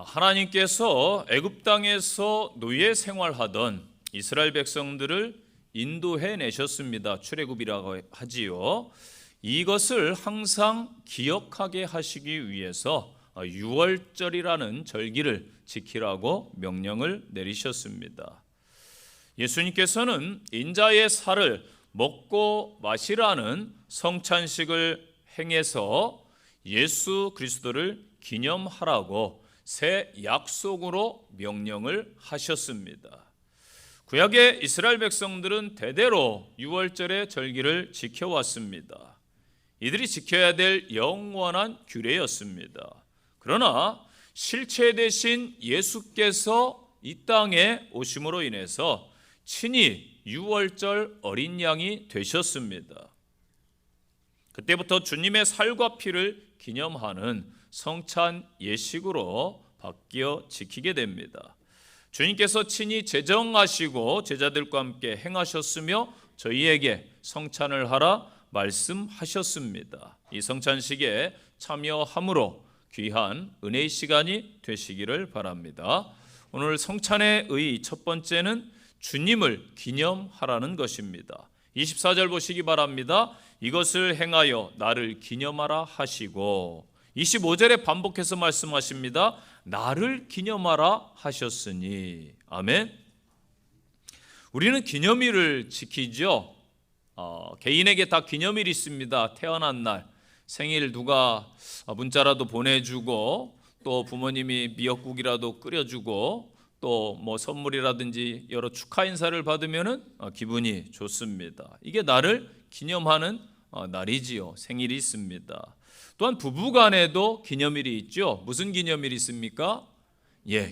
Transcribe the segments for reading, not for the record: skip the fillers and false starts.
하나님께서 애굽 땅에서 노예 생활하던 이스라엘 백성들을 인도해 내셨습니다. 출애굽이라고 하지요. 이것을 항상 기억하게 하시기 위해서 유월절이라는 절기를 지키라고 명령을 내리셨습니다. 예수님께서는 인자의 살을 먹고 마시라는 성찬식을 행해서 예수 그리스도를 기념하라고 새 약속으로 명령을 하셨습니다. 구약의 이스라엘 백성들은 대대로 유월절의 절기를 지켜왔습니다. 이들이 지켜야 될 영원한 규례였습니다. 그러나 실체 대신 예수께서 이 땅에 오심으로 인해서 친히 유월절 어린 양이 되셨습니다. 그때부터 주님의 살과 피를 기념하는 성찬 예식으로 바뀌어 지키게 됩니다. 주님께서 친히 제정하시고 제자들과 함께 행하셨으며 저희에게 성찬을 하라 말씀하셨습니다. 이 성찬식에 참여함으로 귀한 은혜의 시간이 되시기를 바랍니다. 오늘 성찬의 의 첫 번째는 주님을 기념하라는 것입니다. 24절 보시기 바랍니다. 이것을 행하여 나를 기념하라 하시고 25절에 반복해서 말씀하십니다. 나를 기념하라 하셨으니. 아멘. 우리는 기념일을 지키죠. 개인에게 다 기념일이 있습니다. 태어난 날, 생일 누가 문자라도 보내주고 또 부모님이 미역국이라도 끓여주고 또 뭐 선물이라든지 여러 축하 인사를 받으면은 기분이 좋습니다. 이게 나를 기념하는 날이지요. 생일이 있습니다. 또한 부부간에도 기념일이 있죠. 무슨 기념일이 있습니까?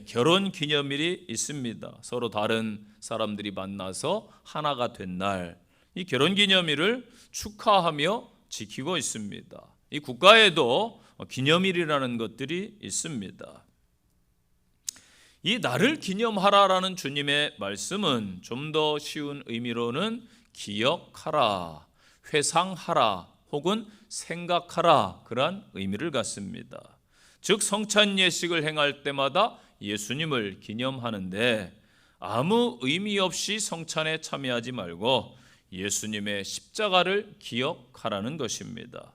결혼 기념일이 있습니다. 서로 다른 사람들이 만나서 하나가 된 날, 이 결혼 기념일을 축하하며 지키고 있습니다. 이 국가에도 기념일이라는 것들이 있습니다. 이 나를 기념하라라는 주님의 말씀은 좀 더 쉬운 의미로는 기억하라, 회상하라 혹은 생각하라 그런 의미를 갖습니다. 즉 성찬 예식을 행할 때마다 예수님을 기념하는데 아무 의미 없이 성찬에 참여하지 말고 예수님의 십자가를 기억하라는 것입니다.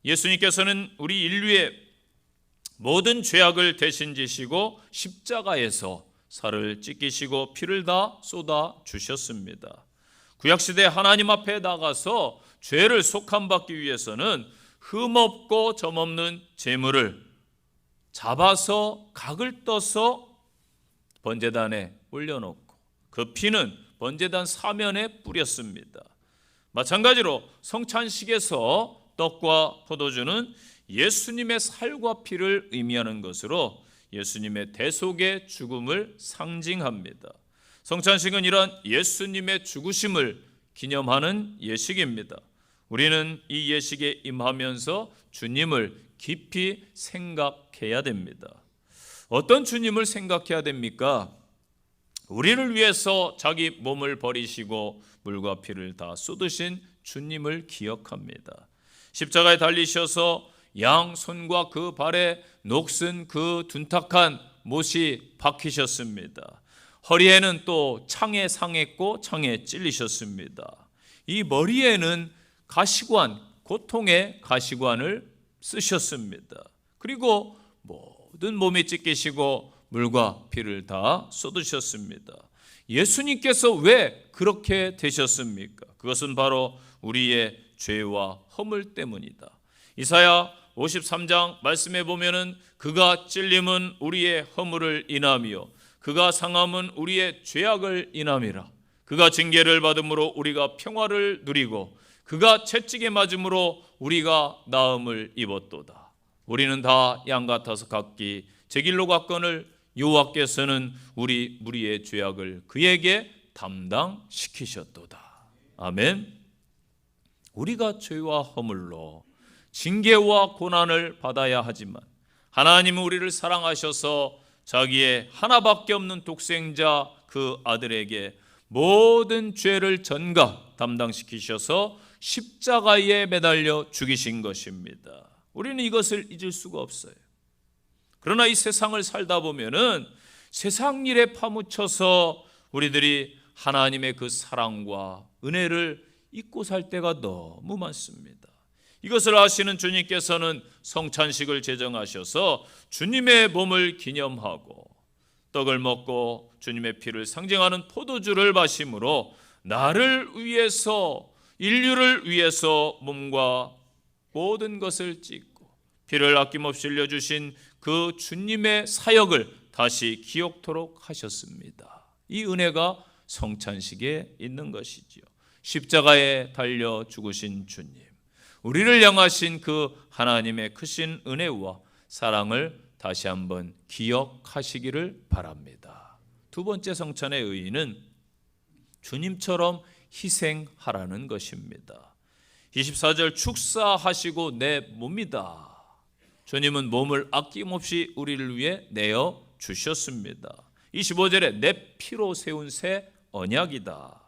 예수님께서는 우리 인류의 모든 죄악을 대신 지시고 십자가에서 살을 찢기시고 피를 다 쏟아 주셨습니다. 구약시대 하나님 앞에 나가서 죄를 속함받기 위해서는 흠없고 점없는 제물을 잡아서 각을 떠서 번제단에 올려놓고 그 피는 번제단 사면에 뿌렸습니다. 마찬가지로 성찬식에서 떡과 포도주는 예수님의 살과 피를 의미하는 것으로 예수님의 대속의 죽음을 상징합니다. 성찬식은 이러한 예수님의 죽으심을 기념하는 예식입니다. 우리는 이 예식에 임하면서 주님을 깊이 생각해야 됩니다. 어떤 주님을 생각해야 됩니까? 우리를 위해서 자기 몸을 버리시고 물과 피를 다 쏟으신 주님을 기억합니다. 십자가에 달리셔서 양 손과 그 발에 녹슨 그 둔탁한 못이 박히셨습니다. 허리에는 또 창에 상했고 창에 찔리셨습니다. 이 머리에는 가시관, 고통의 가시관을 쓰셨습니다. 그리고 모든 몸이 찢기시고 물과 피를 다 쏟으셨습니다. 예수님께서 왜 그렇게 되셨습니까? 그것은 바로 우리의 죄와 허물 때문이다. 이사야 53장 말씀에 보면은 그가 찔림은 우리의 허물을 인하며 그가 상함은 우리의 죄악을 인함이라. 그가 징계를 받음으로 우리가 평화를 누리고 그가 채찍에 맞음으로 우리가 나음을 입었도다. 우리는 다 양 같아서 각기 제 길로 갔거늘 여호와께서는 우리 무리의 죄악을 그에게 담당시키셨도다. 아멘. 우리가 죄와 허물로 징계와 고난을 받아야 하지만 하나님은 우리를 사랑하셔서 자기의 하나밖에 없는 독생자 그 아들에게 모든 죄를 전가 담당시키셔서 십자가에 매달려 죽이신 것입니다. 우리는 이것을 잊을 수가 없어요. 그러나 이 세상을 살다 보면은 세상 일에 파묻혀서 우리들이 하나님의 그 사랑과 은혜를 잊고 살 때가 너무 많습니다. 이것을 아시는 주님께서는 성찬식을 제정하셔서 주님의 몸을 기념하고 떡을 먹고 주님의 피를 상징하는 포도주를 마심으로 나를 위해서, 인류를 위해서 몸과 모든 것을 찢고 피를 아낌없이 흘려주신 그 주님의 사역을 다시 기억토록 하셨습니다. 이 은혜가 성찬식에 있는 것이지요. 십자가에 달려 죽으신 주님, 우리를 향하신 그 하나님의 크신 은혜와 사랑을 다시 한번 기억하시기를 바랍니다. 두 번째 성찬의 의의는 주님처럼 희생하라는 것입니다. 24절 축사하시고 내 몸이다. 주님은 몸을 아낌없이 우리를 위해 내어 주셨습니다. 25절에 내 피로 세운 새 언약이다.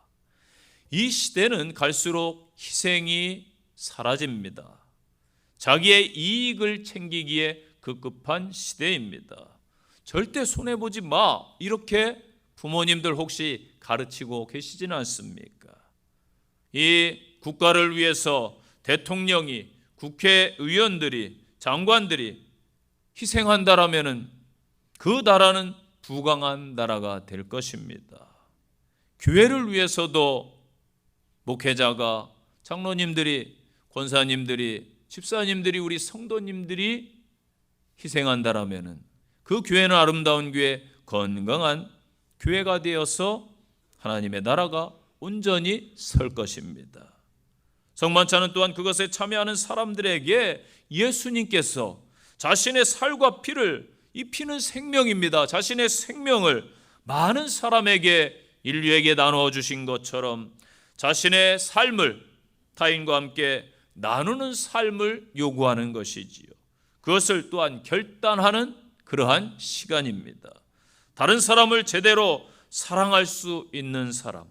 이 시대는 갈수록 희생이 사라집니다. 자기의 이익을 챙기기에 급급한 시대입니다. 절대 손해보지 마, 이렇게 부모님들 혹시 가르치고 계시지는 않습니까? 이 국가를 위해서 대통령이, 국회의원들이, 장관들이 희생한다라면은 그 나라는 부강한 나라가 될 것입니다. 교회를 위해서도 목회자가, 장로님들이, 권사님들이, 집사님들이, 우리 성도님들이 희생한다라면은 그 교회는 아름다운 교회, 건강한 교회가 되어서 하나님의 나라가 온전히 설 것입니다. 성만찬은 또한 그것에 참여하는 사람들에게 예수님께서 자신의 살과 피를, 이 피는 생명입니다. 자신의 생명을 많은 사람에게, 인류에게 나누어 주신 것처럼 자신의 삶을 타인과 함께 나누는 삶을 요구하는 것이지요. 그것을 또한 결단하는 그러한 시간입니다. 다른 사람을 제대로 사랑할 수 있는 사람,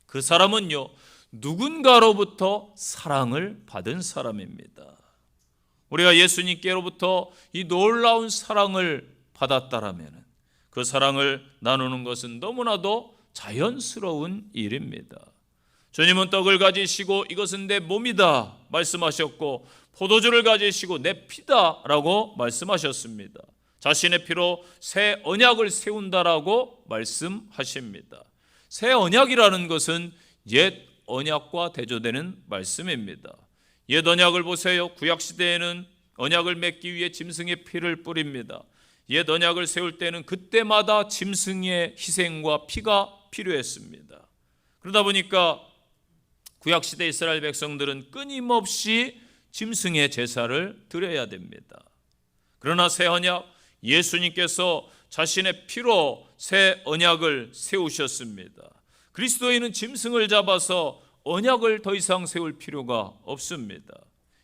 그 사람은요, 누군가로부터 사랑을 받은 사람입니다. 우리가 예수님께로부터 이 놀라운 사랑을 받았다라면 그 사랑을 나누는 것은 너무나도 자연스러운 일입니다. 주님은 떡을 가지시고 이것은 내 몸이다 말씀하셨고, 포도주를 가지시고 내 피다 라고 말씀하셨습니다. 자신의 피로 새 언약을 세운다라고 말씀하십니다. 새 언약이라는 것은 옛 언약과 대조되는 말씀입니다. 옛 언약을 보세요. 구약시대에는 언약을 맺기 위해 짐승의 피를 뿌립니다. 옛 언약을 세울 때는 그때마다 짐승의 희생과 피가 필요했습니다. 그러다 보니까 구약시대 이스라엘 백성들은 끊임없이 짐승의 제사를 드려야 됩니다. 그러나 새 언약, 예수님께서 자신의 피로 새 언약을 세우셨습니다. 그리스도인은 짐승을 잡아서 언약을 더 이상 세울 필요가 없습니다.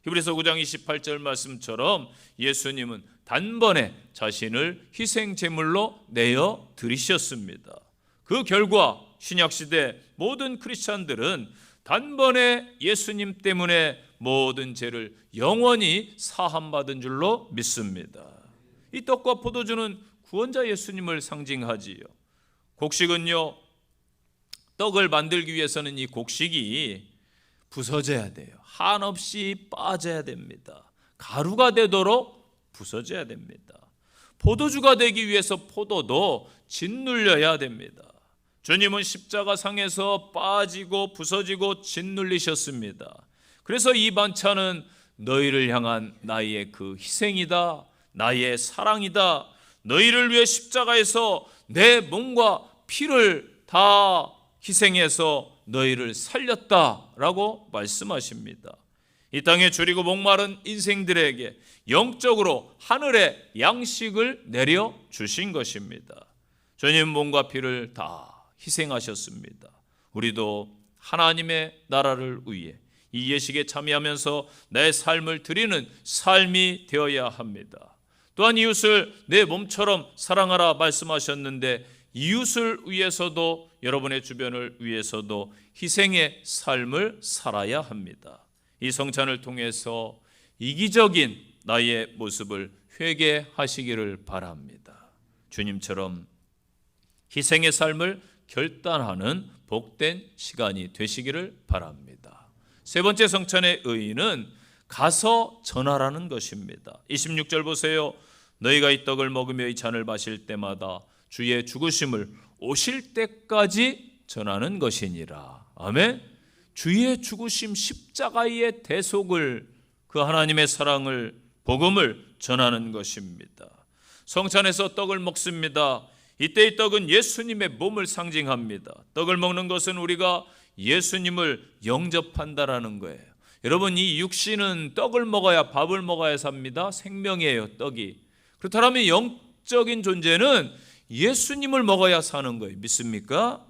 히브리서 9장 28절 말씀처럼 예수님은 단번에 자신을 희생 제물로 내어 드리셨습니다. 그 결과 신약시대 모든 크리스찬들은 단번에 예수님 때문에 모든 죄를 영원히 사함받은 줄로 믿습니다. 이 떡과 포도주는 구원자 예수님을 상징하지요. 곡식은요, 떡을 만들기 위해서는 이 곡식이 부서져야 돼요. 한없이 빠져야 됩니다. 가루가 되도록 부서져야 됩니다. 포도주가 되기 위해서 포도도 짓눌려야 됩니다. 주님은 십자가상에서 빠지고 부서지고 짓눌리셨습니다. 그래서 이 반찬은 너희를 향한 나의 그 희생이다, 나의 사랑이다, 너희를 위해 십자가에서 내 몸과 피를 다 희생해서 너희를 살렸다라고 말씀하십니다. 이 땅에 줄이고 목마른 인생들에게 영적으로 하늘의 양식을 내려 주신 것입니다. 주님 몸과 피를 다 희생하셨습니다. 우리도 하나님의 나라를 위해 이 예식에 참여하면서 내 삶을 드리는 삶이 되어야 합니다. 또한 이웃을 내 몸처럼 사랑하라 말씀하셨는데, 이웃을 위해서도, 여러분의 주변을 위해서도 희생의 삶을 살아야 합니다. 이 성찬을 통해서 이기적인 나의 모습을 회개하시기를 바랍니다. 주님처럼 희생의 삶을 결단하는 복된 시간이 되시기를 바랍니다. 세 번째 성찬의 의의는 가서 전하라는 것입니다. 26절 보세요. 너희가 이 떡을 먹으며 이 잔을 마실 때마다 주의 죽으심을 오실 때까지 전하는 것이니라. 아멘. 주의 죽으심 십자가의 대속을, 그 하나님의 사랑을, 복음을 전하는 것입니다. 성찬에서 떡을 먹습니다. 이때 이 떡은 예수님의 몸을 상징합니다. 떡을 먹는 것은 우리가 예수님을 영접한다라는 거예요. 여러분, 이 육신은 떡을 먹어야, 밥을 먹어야 삽니다. 생명이에요, 떡이. 그렇다면 영적인 존재는 예수님을 먹어야 사는 거예요. 믿습니까?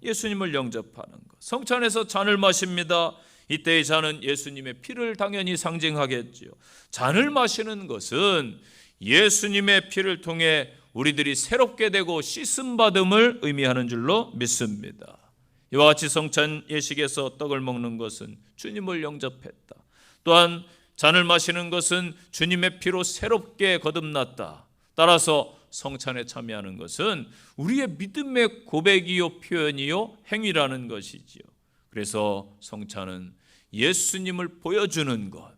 예수님을 영접하는 것. 성찬에서 잔을 마십니다. 이때의 잔은 예수님의 피를 당연히 상징하겠지요. 잔을 마시는 것은 예수님의 피를 통해 우리들이 새롭게 되고 씻음받음을 의미하는 줄로 믿습니다. 이와 같이 성찬 예식에서 떡을 먹는 것은 주님을 영접했다. 또한 잔을 마시는 것은 주님의 피로 새롭게 거듭났다. 따라서 성찬에 참여하는 것은 우리의 믿음의 고백이요, 표현이요, 행위라는 것이지요. 그래서 성찬은 예수님을 보여주는 것,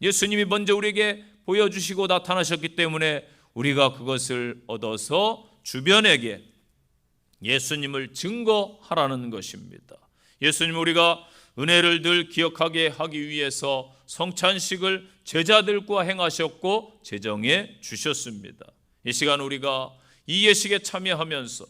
예수님이 먼저 우리에게 보여주시고 나타나셨기 때문에 우리가 그것을 얻어서 주변에게 예수님을 증거하라는 것입니다. 예수님, 우리가 은혜를 늘 기억하게 하기 위해서 성찬식을 제자들과 행하셨고 제정해 주셨습니다. 이 시간 우리가 이 예식에 참여하면서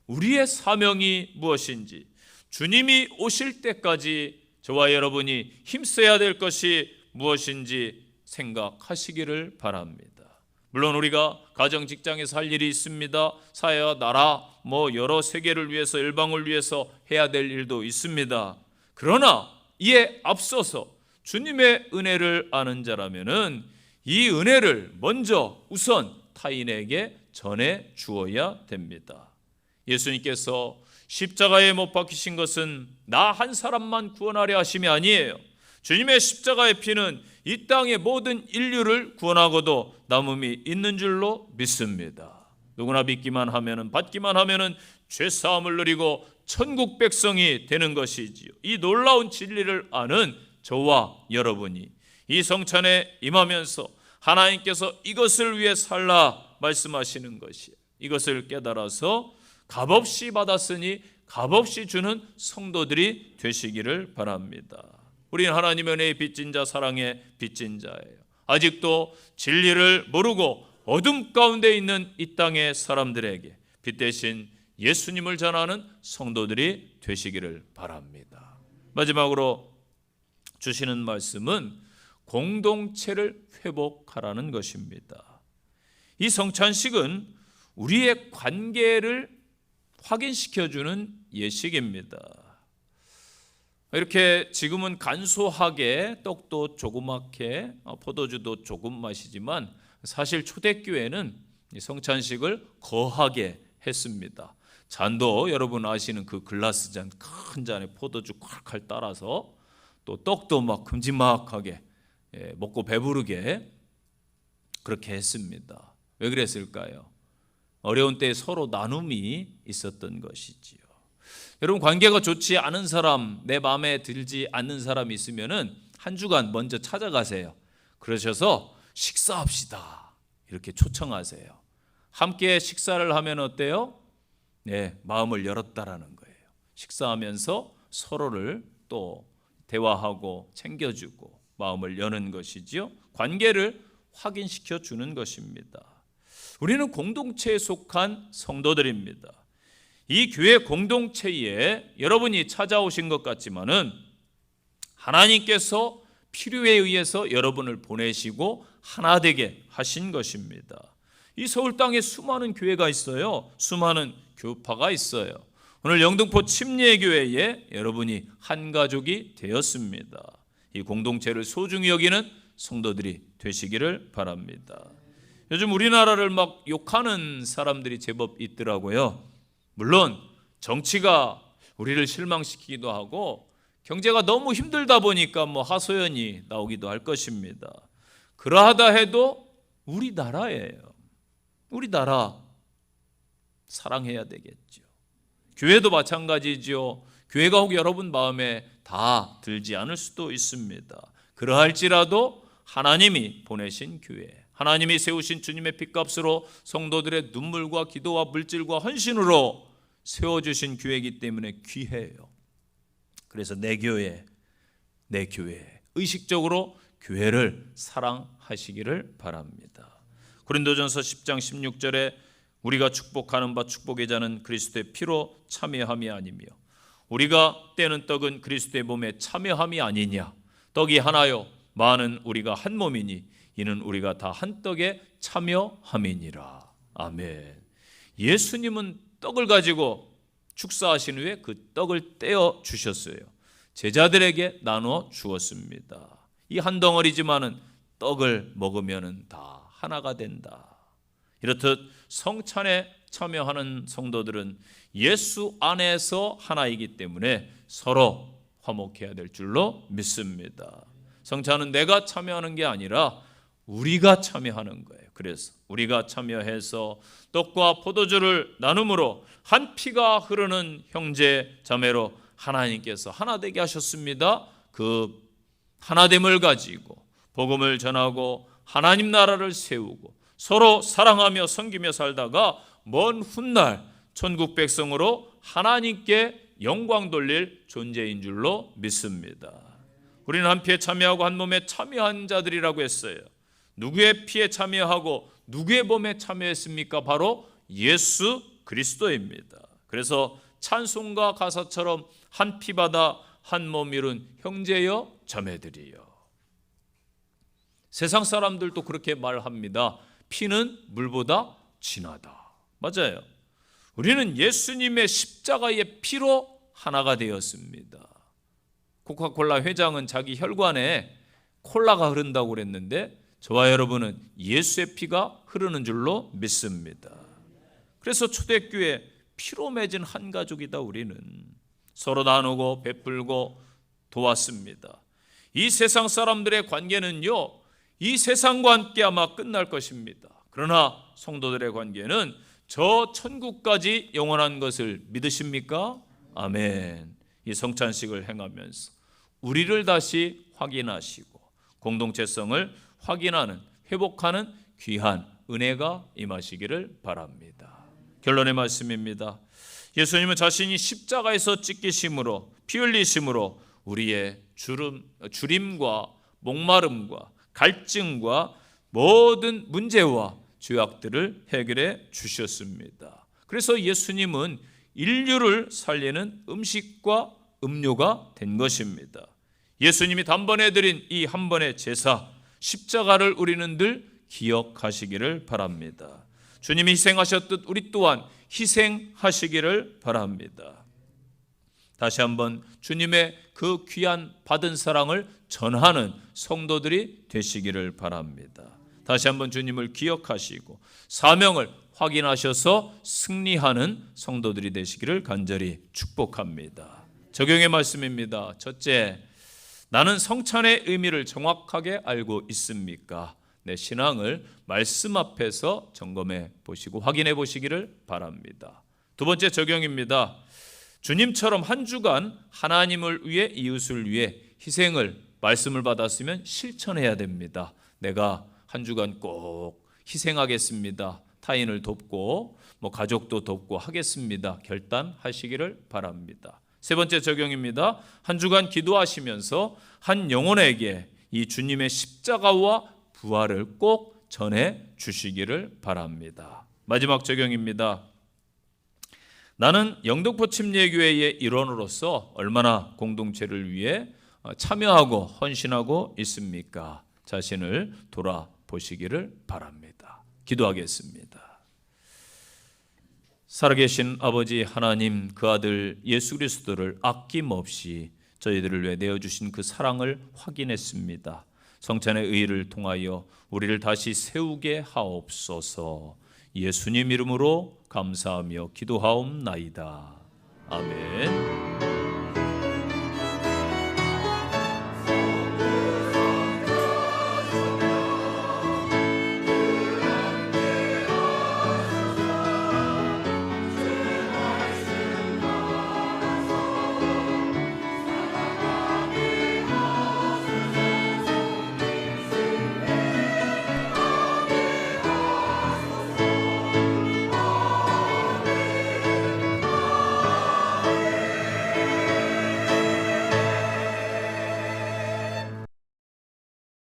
우리의 사명이 무엇인지, 주님이 오실 때까지 저와 여러분이 힘써야 될 것이 무엇인지 생각하시기를 바랍니다. 물론 우리가 가정, 직장에서 할 일이 있습니다. 사회와 나라, 여러 세계를 위해서, 일방을 위해서 해야 될 일도 있습니다. 그러나 이에 앞서서 주님의 은혜를 아는 자라면은 이 은혜를 먼저 우선 타인에게 전해 주어야 됩니다. 예수님께서 십자가에 못 박히신 것은 나 한 사람만 구원하려 하심이 아니에요. 주님의 십자가의 피는 이 땅의 모든 인류를 구원하고도 남음이 있는 줄로 믿습니다. 누구나 믿기만 하면은, 받기만 하면은 죄 사함을 누리고 천국 백성이 되는 것이지요. 이 놀라운 진리를 아는 저와 여러분이 이 성찬에 임하면서 하나님께서 이것을 위해 살라 말씀하시는 것이에요. 이것을 깨달아서 값없이 받았으니 값없이 주는 성도들이 되시기를 바랍니다. 우리는 하나님의 은혜의 빚진 자, 사랑의 빚진 자예요. 아직도 진리를 모르고 어둠 가운데 있는 이 땅의 사람들에게 빛 대신 예수님을 전하는 성도들이 되시기를 바랍니다. 마지막으로 주시는 말씀은 공동체를 회복하라는 것입니다. 이 성찬식은 우리의 관계를 확인시켜주는 예식입니다. 이렇게 지금은 간소하게 떡도 조그맣게 포도주도 조금 마시지만 사실 초대교회는 성찬식을 거하게 했습니다. 잔도 여러분 아시는 그 글라스 잔, 큰 잔에 포도주 콸콸 따라서 또 떡도 막 큼지막하게 먹고 배부르게 그렇게 했습니다. 왜 그랬을까요? 어려운 때에 서로 나눔이 있었던 것이지요. 여러분, 관계가 좋지 않은 사람, 내 마음에 들지 않는 사람이 있으면은 한 주간 먼저 찾아가세요. 그러셔서 식사합시다 이렇게 초청하세요. 함께 식사를 하면 어때요? 마음을 열었다라는 거예요. 식사하면서 서로를 또 대화하고 챙겨주고 마음을 여는 것이지요. 관계를 확인시켜 주는 것입니다. 우리는 공동체에 속한 성도들입니다. 이 교회 공동체에 여러분이 찾아오신 것 같지만은 하나님께서 필요에 의해서 여러분을 보내시고 하나 되게 하신 것입니다. 이 서울 땅에 수많은 교회가 있어요. 수많은 교파가 있어요. 오늘 영등포 침례교회에 여러분이 한 가족이 되었습니다. 이 공동체를 소중히 여기는 성도들이 되시기를 바랍니다. 요즘 우리나라를 막 욕하는 사람들이 제법 있더라고요. 물론 정치가 우리를 실망시키기도 하고 경제가 너무 힘들다 보니까 하소연이 나오기도 할 것입니다. 그러하다 해도 우리나라예요. 우리나라 사랑해야 되겠죠. 교회도 마찬가지죠. 교회가 혹 여러분 마음에 다 들지 않을 수도 있습니다. 그러할지라도 하나님이 보내신 교회, 하나님이 세우신 주님의 핏값으로 성도들의 눈물과 기도와 물질과 헌신으로 세워주신 교회이기 때문에 귀해요. 그래서 내 교회 의식적으로 교회를 사랑하시기를 바랍니다. 고린도전서 10장 16절에 우리가 축복하는 바 축복의 자는 그리스도의 피로 참여함이 아니며 우리가 떼는 떡은 그리스도의 몸에 참여함이 아니냐. 떡이 하나요 많은 우리가 한 몸이니 이는 우리가 다 한 떡에 참여함이니라. 아멘. 예수님은 떡을 가지고 축사하신 후에 그 떡을 떼어 주셨어요. 제자들에게 나누어 주었습니다. 이 한 덩어리지만은 떡을 먹으면은 다 하나가 된다. 이렇듯 성찬에 참여하는 성도들은 예수 안에서 하나이기 때문에 서로 화목해야 될 줄로 믿습니다. 성찬은 내가 참여하는 게 아니라 우리가 참여하는 거예요. 그래서 우리가 참여해서 떡과 포도주를 나눔으로 한 피가 흐르는 형제 자매로 하나님께서 하나 되게 하셨습니다. 그 하나됨을 가지고 복음을 전하고 하나님 나라를 세우고 서로 사랑하며 섬기며 살다가 먼 훗날 천국 백성으로 하나님께 영광 돌릴 존재인 줄로 믿습니다. 우리는 한 피에 참여하고 한 몸에 참여한 자들이라고 했어요. 누구의 피에 참여하고 누구의 몸에 참여했습니까? 바로 예수 그리스도입니다. 그래서 찬송가 가사처럼 한 피바다 한 몸 이룬 형제여 자매들이여. 세상 사람들도 그렇게 말합니다. 피는 물보다 진하다. 맞아요. 우리는 예수님의 십자가의 피로 하나가 되었습니다. 코카콜라 회장은 자기 혈관에 콜라가 흐른다고 그랬는데 저와 여러분은 예수의 피가 흐르는 줄로 믿습니다. 그래서 초대교회 피로 맺은 한 가족이다. 우리는 서로 나누고 베풀고 도왔습니다. 이 세상 사람들의 관계는요, 이 세상과 함께 아마 끝날 것입니다. 그러나 성도들의 관계는 저 천국까지 영원한 것을 믿으십니까? 아멘. 이 성찬식을 행하면서 우리를 다시 확인하시고 공동체성을 확인하는, 회복하는 귀한 은혜가 임하시기를 바랍니다. 결론의 말씀입니다. 예수님은 자신이 십자가에서 찢기심으로, 피 흘리심으로 우리의 주림과 목마름과 갈증과 모든 문제와 죄악들을 해결해 주셨습니다. 그래서 예수님은 인류를 살리는 음식과 음료가 된 것입니다. 예수님이 단번에 드린 이 한 번의 제사, 십자가를 우리는 늘 기억하시기를 바랍니다. 주님이 희생하셨듯 우리 또한 희생하시기를 바랍니다. 다시 한번 주님의 그 귀한 받은 사랑을 전하는 성도들이 되시기를 바랍니다. 다시 한번 주님을 기억하시고 사명을 확인하셔서 승리하는 성도들이 되시기를 간절히 축복합니다. 적용의 말씀입니다. 첫째, 나는 성찬의 의미를 정확하게 알고 있습니까? 내 신앙을 말씀 앞에서 점검해 보시고 확인해 보시기를 바랍니다. 두 번째 적용입니다. 주님처럼 한 주간 하나님을 위해 이웃을 위해 희생을 말씀을 받았으면 실천해야 됩니다. 내가 한 주간 꼭 희생하겠습니다. 타인을 돕고 가족도 돕고 하겠습니다. 결단하시기를 바랍니다. 세 번째 적용입니다. 한 주간 기도하시면서 한 영혼에게 이 주님의 십자가와 부활을 꼭 전해 주시기를 바랍니다. 마지막 적용입니다. 나는 영등포 침례교회의 일원으로서 얼마나 공동체를 위해 참여하고 헌신하고 있습니까? 자신을 돌아보시기를 바랍니다. 기도하겠습니다. 살아계신 아버지 하나님, 그 아들 예수 그리스도를 아낌없이 저희들을 위해 내어주신 그 사랑을 확인했습니다. 성찬의 의를 통하여 우리를 다시 세우게 하옵소서. 예수님 이름으로 감사하며 기도하옵나이다. 아멘.